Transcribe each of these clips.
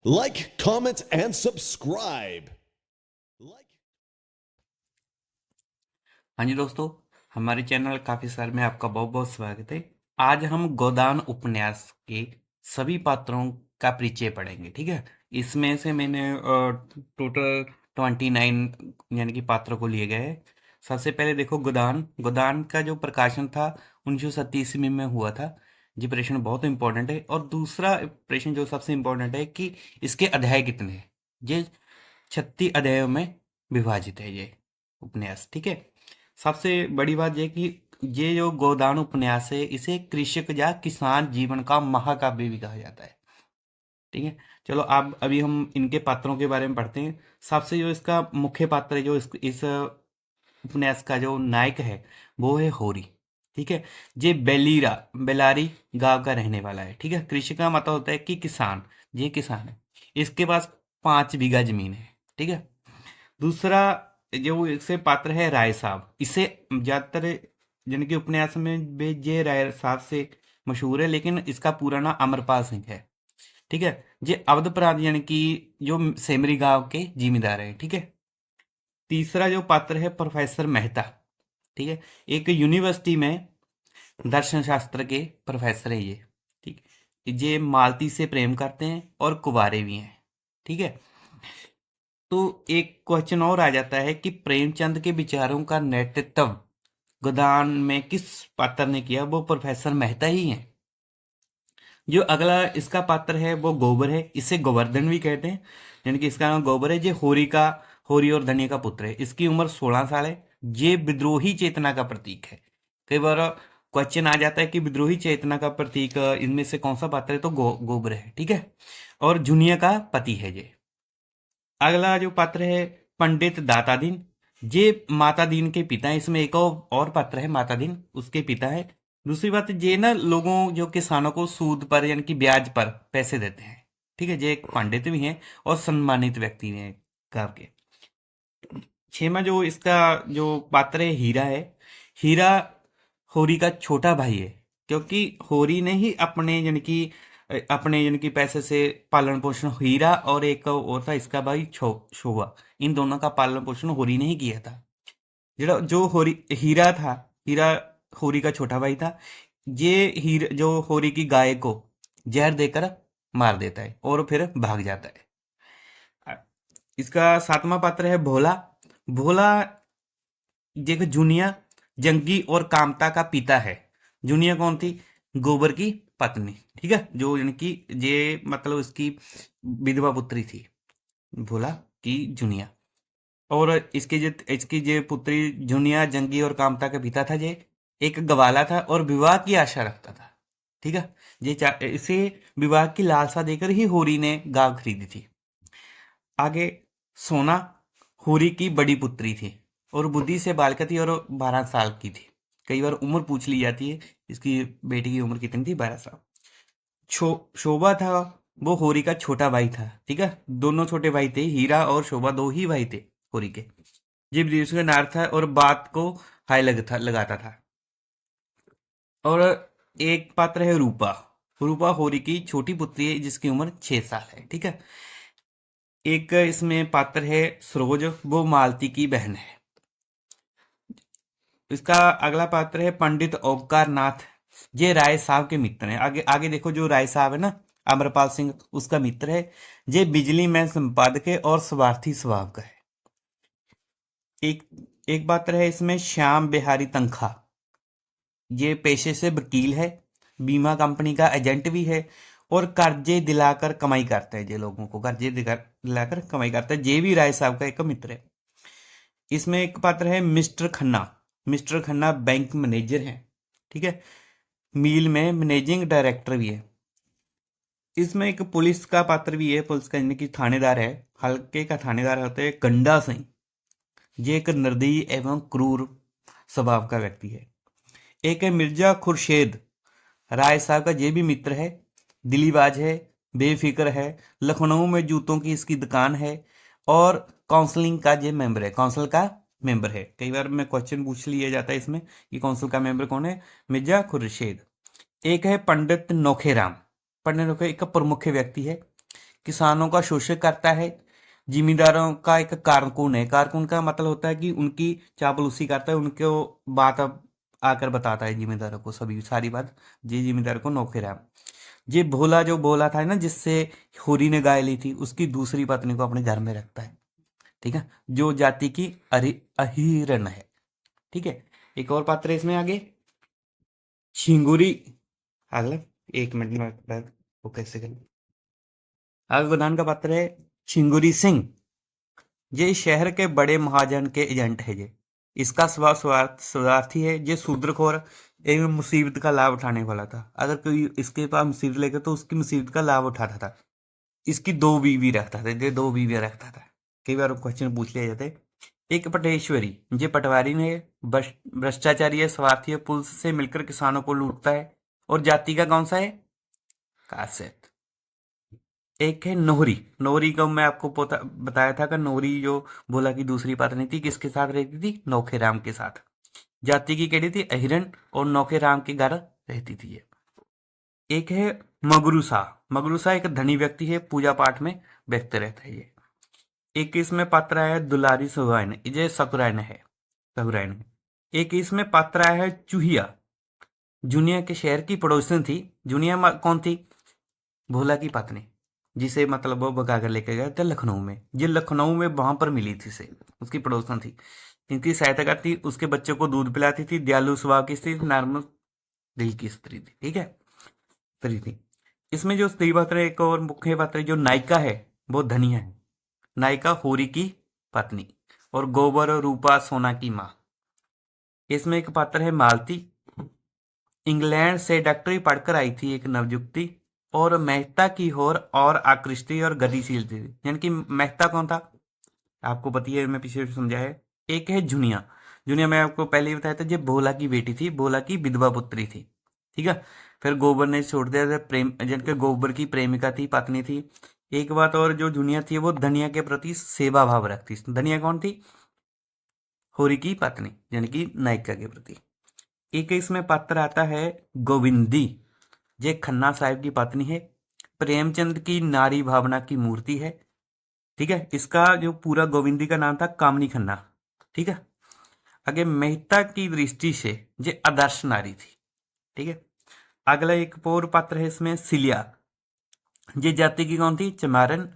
Like, comment, and subscribe. Like. हाँ जी दोस्तों, हमारे चैनल काफी साल में आपका बहुत बहुत स्वागत है। आज हम गोदान उपन्यास के सभी पात्रों का परिचय पढ़ेंगे, ठीक है। इसमें से मैंने टोटल 29 यानी कि पात्रों को लिए गए हैं। सबसे पहले देखो, गोदान गोदान का जो प्रकाशन था 1937 में हुआ था। ये प्रश्न बहुत इंपॉर्टेंट है। और दूसरा प्रश्न जो सबसे इम्पोर्टेंट है कि इसके अध्याय कितने हैं। ये 36 अध्यायों में विभाजित है ये उपन्यास, ठीक है। सबसे बड़ी बात यह कि ये जो गोदान उपन्यास है इसे कृषक या किसान जीवन का महाकाव्य भी कहा जाता है, ठीक है। चलो अब अभी हम इनके पात्रों के बारे में पढ़ते हैं। सबसे जो इसका मुख्य पात्र है, जो इस उपन्यास का जो नायक है वो है होरी, ठीक है। ये बेलारी गांव का रहने वाला है, ठीक है। कृषि का मतलब होता है कि किसान, ये किसान है। इसके पास 5 बीघा जमीन है, ठीक है। दूसरा जो इससे पात्र है राय साहब, इसे ज्यादातर यानी कि उपन्यास में ये राय साहब से मशहूर है, लेकिन इसका पूरा नाम अमरपाल सिंह है, ठीक है। ये अवध प्रांत यानी कि जो सेमरी गांव के जिम्मेदार है, ठीक है। तीसरा जो पात्र है प्रोफेसर मेहता, ठीक है। एक यूनिवर्सिटी में दर्शन शास्त्र के प्रोफेसर है ये, ठीक। ये मालती से प्रेम करते हैं और कुंवारे भी हैं, ठीक है। तो एक क्वेश्चन और आ जाता है कि प्रेमचंद के विचारों का नेतृत्व गोदान में किस पात्र ने किया। वो प्रोफेसर मेहता ही हैं। जो अगला इसका पात्र है वो गोबर है, इसे गोवर्धन भी कहते हैं, यानी कि इसका नाम गोबर है। ये होरी और धनी का पुत्र है। इसकी उम्र 16 साल है। ये विद्रोही चेतना का प्रतीक है। कई बार क्वेश्चन आ जाता है कि विद्रोही चेतना का प्रतीक इनमें से कौन सा पात्र है, तो गोबर है, ठीक है। और जुनिया का पति है ये। अगला जो पात्र है पंडित दाता दीन, ये माता दीन के पिता है। इसमें एक और पात्र है माता दीन, उसके पिता है। दूसरी बात, ये ना लोगों जो किसानों को सूद पर यानी कि ब्याज पर पैसे देते हैं, ठीक है। ये एक पंडित भी हैं और सम्मानित व्यक्ति हैं गांव के। छेमा जो इसका जो पात्र है हीरा है। हीरा होरी का छोटा भाई है, क्योंकि होरी ने ही अपने यानी कि पैसे से पालन पोषण, हीरा और एक और था इसका भाई शोभा, इन दोनों का पालन पोषण होरी ने ही किया था। जो होरी हीरा था, हीरा होरी का छोटा भाई था। ये जो होरी की गाय को जहर देकर मार देता है और फिर भाग जाता है। इसका सातवां पात्र है भोला। भोला देखो, जुनिया जंगी और कामता का पिता है। जुनिया कौन थी? गोबर की पत्नी, ठीक है। जो यानी कि ये मतलब उसकी विधवा पुत्री थी, भोला की जुनिया। और इसकी जे पुत्री जुनिया जंगी और कामता का पिता था। ये एक गवाला था और विवाह की आशा रखता था, ठीक है। इसे विवाह की लालसा देकर ही होरी ने गांव खरीदी थी। आगे सोना होरी की बड़ी पुत्री थी और बुद्धि से बालक थी और 12 साल की थी। कई बार उम्र पूछ ली जाती है, इसकी बेटी की उम्र कितनी थी? 12 साल। शोभा था, वो होरी का छोटा भाई था, ठीक है। दोनों छोटे भाई थे, हीरा और शोभा, दो ही भाई थे होरी के। ये विदेश का नार था और बात को हाय लगाता था। और एक पात्र है रूपा। रूपा होरी की छोटी पुत्री है जिसकी उम्र 6 साल है, ठीक है। एक इसमें पात्र है सरोज, वो मालती की बहन है। इसका अगला पात्र है पंडित ओंकार नाथ। ये राय साहब के मित्र हैं। आगे आगे देखो, जो राय साहब है ना, अमरपाल सिंह उसका मित्र है। ये बिजली में संपादक है और स्वार्थी स्वभाव का है। एक एक पात्र है इसमें श्याम बिहारी तनखा। ये पेशे से वकील है, बीमा कंपनी का एजेंट भी है और कर्जे दिलाकर कमाई करता है। ये लोगों को कर्जे दिलाकर कमाई करता है। ये भी राय साहब का एक मित्र है। इसमें एक पात्र है mister Khanna. Mister Khanna bank manager हैं, ठीक है। मील में मैनेजिंग डायरेक्टर भी है। इसमें एक पुलिस का पात्र भी है, पुलिस का यानी कि थानेदार है। हल्के का थानेदार होते हैं गंडा सिंह। ये एक निर्दयी एवं क्रूर स्वभाव का व्यक्ति है। एक है मिर्जा खुर्शेद। राय साहब का ये भी मित्र है। दिलीबाज है, बेफिक्र है। लखनऊ में जूतों की इसकी दुकान है और काउंसलिंग का ये मेंबर है, काउंसिल का मेंबर है। कई बार में क्वेश्चन पूछ लिया जाता है इसमें कि काउंसिल का मेंबर कौन है। मिर्जा खुर्शीद। एक है पंडित नोखेराम। पंडित नोखे एक प्रमुख व्यक्ति है। किसानों का शोषण करता है, जिम्मेदारों का एक कारकुन है। कारकुन का मतलब होता है कि उनकी चापलूसी करता है, उनको बात अब आकर बताता है जिम्मेदारों को, सभी सारी बात जी जिम्मेदार को नौकराम। ये भोला जो बोला था ना, जिससे होरी ने गाय ली थी, उसकी दूसरी पत्नी को अपने घर में रखता है, ठीक है, जो जाति की अहिरन है, ठीक है। एक और पात्र है इसमें आगे, छिंगुरी। अगला 1 मिनट में वो कैसे करें। आगे गोदान का पात्र है छिंगुरी सिंह। ये शहर के बड़े महाजन के एजेंट है। ये इसका स्वभाव स्वार्थी है। ये शूद्रखोर एवं मुसीबत का लाभ उठाने वाला था। अगर कोई इसके पास मुसीबत लेकर तो उसकी मुसीबत का लाभ उठाता था। इसकी 2 बीवी रखता था, ये 2 बीवियां रखता था। कई बार क्वेश्चन पूछ लिया जाता है। एक पटेश्वरी, ये पटवारी ने भ्रष्टाचारी है, स्वार्थी है, पुलिस से मिलकर किसानों को लूटता है। और जाति का कौन सा है? कासेत। एक है नोहरी। नोहरी को मैं आपको बताया था कि नोहरी जो भोला की दूसरी पत्नी थी, किसके साथ रहती थी? नौखेराम के साथ। जाति की कहती थी अहिरन, और नौखेराम के घर रहती थी ये। एक है मगरूसा। मगरूसा एक धनी व्यक्ति है, पूजा पाठ में व्यस्त रहता है ये। एक इसमें पात्र है दुलारी सुहाइन, ये सकुराइन है, सकुराइन है। एक इसमें पात्र है चूहिया, जुनिया के शहर की पड़ोसन थी। जुनिया कौन थी? भोला की पत्नी, जिसे मतलब वो भगा कर लेके गए थे लखनऊ में। ये लखनऊ में वहां पर मिली थी से, उसकी पड़ोसन थी। इनकी सहायता करती, उसके बच्चों को दूध पिलाती थी, दयालु स्वभाव की स्त्री, नॉर्मल दिल की स्त्री थी, ठीक है, स्त्री थी। इसमें जो स्त्री पात्र एक और मुख्य पात्र जो नायिका है, वो धनिया है। नायिका होरी की पत्नी, और गोबर और रूपा सोना की माँ। इसमें एक पात्र है मालती। इंग्लैंड से डॉक्टरी पढ़कर आई थी एक नवयुक्ति, और मेहता की और आकृष्टी और गतिशील थी। यानी कि मेहता कौन था? आपको पता है, मैं पीछे समझा है। एक है जुनिया। जुनिया मैं आपको पहले ही बताया था, ये भोला की बेटी थी, भोला की विधवा पुत्री थी, ठीक है। फिर गोबर ने छोड़ दिया था, प्रेम जिनके गोबर की प्रेमिका थी, पत्नी थी। एक बात और, जो जुनिया थी वो धनिया के प्रति सेवा भाव रखती। धनिया कौन थी? होरी की पत्नी, यानी कि नायिका के प्रति। एक इसमें पात्र आता है गोविंदी। ये खन्ना साहिब की पत्नी है, प्रेमचंद की नारी भावना की मूर्ति है, ठीक है। इसका जो पूरा गोविंदी का नाम था कामनी खन्ना, ठीक है। आगे मेहता की दृष्टि से ये आदर्श नारी थी, ठीक है। अगला एक और पात्र है इसमें सिलिया। ये जाति की कौन थी? चमारन।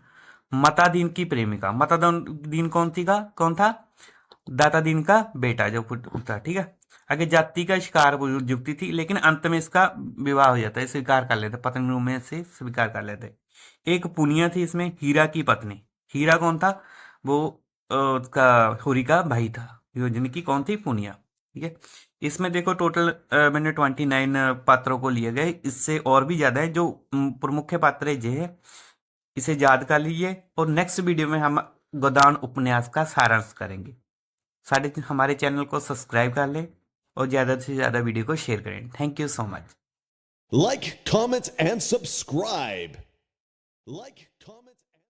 मतादीन की प्रेमिका। मतादीन कौन था? दातादीन का बेटा जो था, ठीक है। आगे जाति का शिकार वो युक्ति थी, लेकिन अंत में इसका विवाह हो जाता है, स्वीकार कर लेते, पत्नी में से स्वीकार कर लेते। एक पुनिया थी इसमें, हीरा की पत्नी। हीरा कौन था? वो उसका होरी का भाई था, योजनी की कौन थी? पुनिया, ठीक है। इसमें देखो टोटल मैंने 29 पात्रों को लिए गए, इससे और भी ज्यादा है। जो प्रमुख पात्र ये है, इसे याद कर लीजिए, और नेक्स्ट वीडियो में हम गोदान उपन्यास का सारांश करेंगे। हमारे चैनल को सब्सक्राइब कर लें, और ज़्यादा से ज़्यादा वीडियो को शेयर करें। Thank you so much. Like, comment, and subscribe. Like, comment.